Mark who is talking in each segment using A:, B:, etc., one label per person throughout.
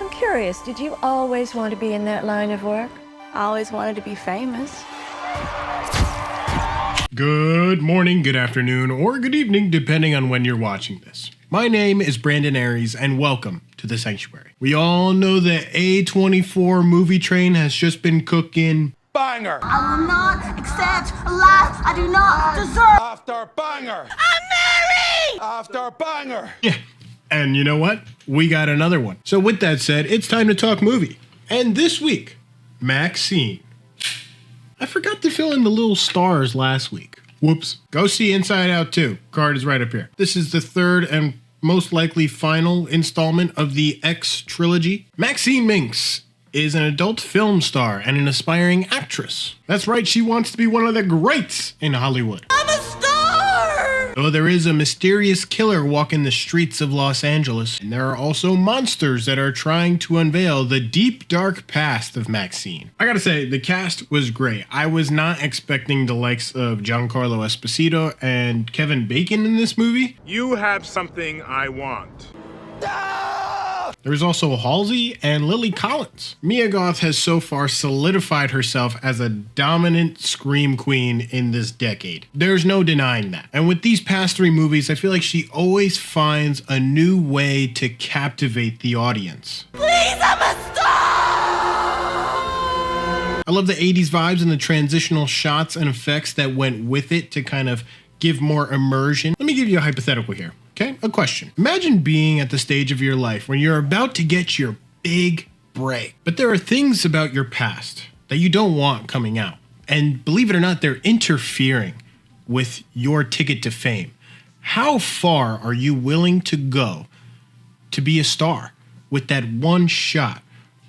A: I'm curious, did you always want to be in that line of work?
B: I always wanted to be famous.
C: Good morning, good afternoon, or good evening, depending on when you're watching this. My name is Brandon Aries, and welcome to The Sanctuary. We all know the A24 movie train has just been cooking
D: banger.
E: I will not accept a life I do not deserve.
D: After banger.
E: I'm married!
D: After banger.
C: Yeah, and you know what? We got another one. So with that said, it's time to talk movie. And this week, MaXXXine. I forgot to fill in the little stars last week. Whoops. Go see Inside Out 2. Card is right up here. This is the third and most likely final installment of the X trilogy. Maxine Minx is an adult film star and an aspiring actress. That's right, she wants to be one of the greats in Hollywood.
E: I'm a star!
C: Though there is a mysterious killer walking the streets of Los Angeles, and there are also monsters that are trying to unveil the deep, dark past of MaXXXine. I gotta say, the cast was great. I was not expecting the likes of Giancarlo Esposito and Kevin Bacon in this movie.
F: You have something I want.
C: There's also Halsey and Lily Collins. Mia Goth has so far solidified herself as a dominant scream queen in this decade. There's no denying that. And with these past three movies, I feel like she always finds a new way to captivate the audience.
E: Please, I'm a star!
C: I love the 80s vibes and the transitional shots and effects that went with it to kind of give more immersion. Let me give you a hypothetical here. Okay, a question. Imagine being at the stage of your life when you're about to get your big break, but there are things about your past that you don't want coming out. And believe it or not, they're interfering with your ticket to fame. How far are you willing to go to be a star with that one shot?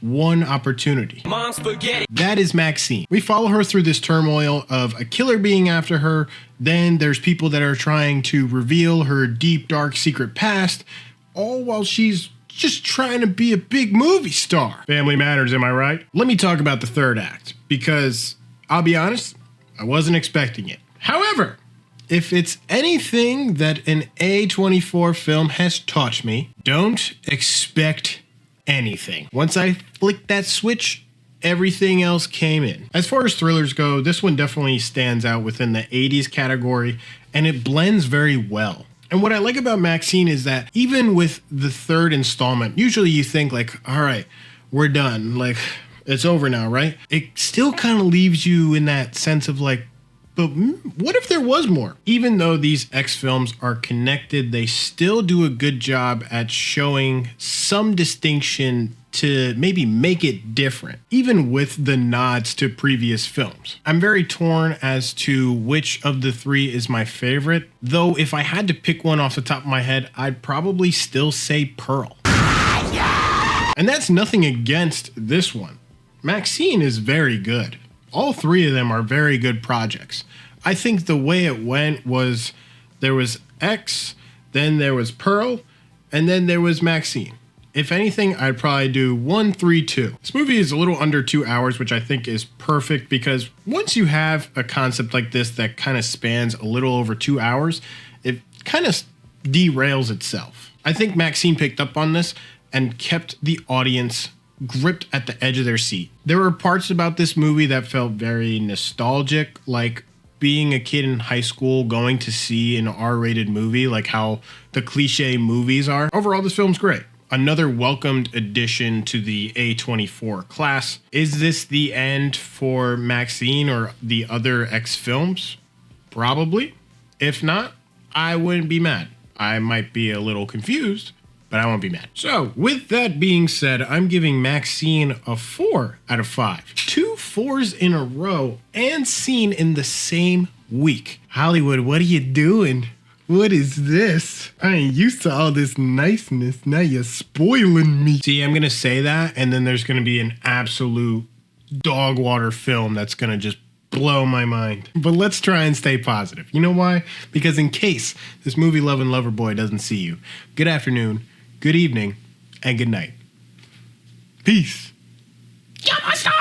C: One opportunity.
D: Mom spaghetti.
C: That is MaXXXine. We follow her through this turmoil of a killer being after her. Then there's people that are trying to reveal her deep, dark, secret past, all while she's just trying to be a big movie star. Family matters, am I right? Let me talk about the third act, because I'll be honest, I wasn't expecting it. However, if it's anything that an A24 film has taught me, don't expect anything. Once I flicked that switch, everything else came in. As far as thrillers go, this one definitely stands out within the 80s category, and it blends very well. And what I like about MaXXXine is that even with the third installment, usually you think like, all right, we're done. Like, it's over now, right? It still kind of leaves you in that sense of like, but what if there was more? Even though these X films are connected, they still do a good job at showing some distinction to maybe make it different, even with the nods to previous films. I'm very torn as to which of the three is my favorite, though if I had to pick one off the top of my head, I'd probably still say Pearl. And that's nothing against this one. MaXXXine is very good. All three of them are very good projects. I think the way it went was there was X, then there was Pearl, and then there was MaXXXine. If anything, I'd probably do 1, 3, 2. This movie is a little under 2 hours, which I think is perfect because once you have a concept like this that kind of spans a little over 2 hours, it kind of derails itself. I think MaXXXine picked up on this and kept the audience gripped at the edge of their seat. There were parts about this movie that felt very nostalgic, like being a kid in high school going to see an R-rated movie, like how the cliche movies are. Overall, this film's great. Another welcomed addition to the A24 class. Is this the end for MaXXXine or the other X films? Probably. If not, I wouldn't be mad. I might be a little confused, but I won't be mad. So, with that being said, I'm giving MaXXXine a 4 out of 5. 2 4s in a row and seen in the same week. Hollywood, what are you doing? What is this? I ain't used to all this niceness. Now you're spoiling me. See, I'm gonna say that, and then there's gonna be an absolute dog water film that's gonna just blow my mind. But let's try and stay positive. You know why? Because in case this movie loving lover boy doesn't see you, good afternoon, good evening, and good night. Peace.
E: You're my star!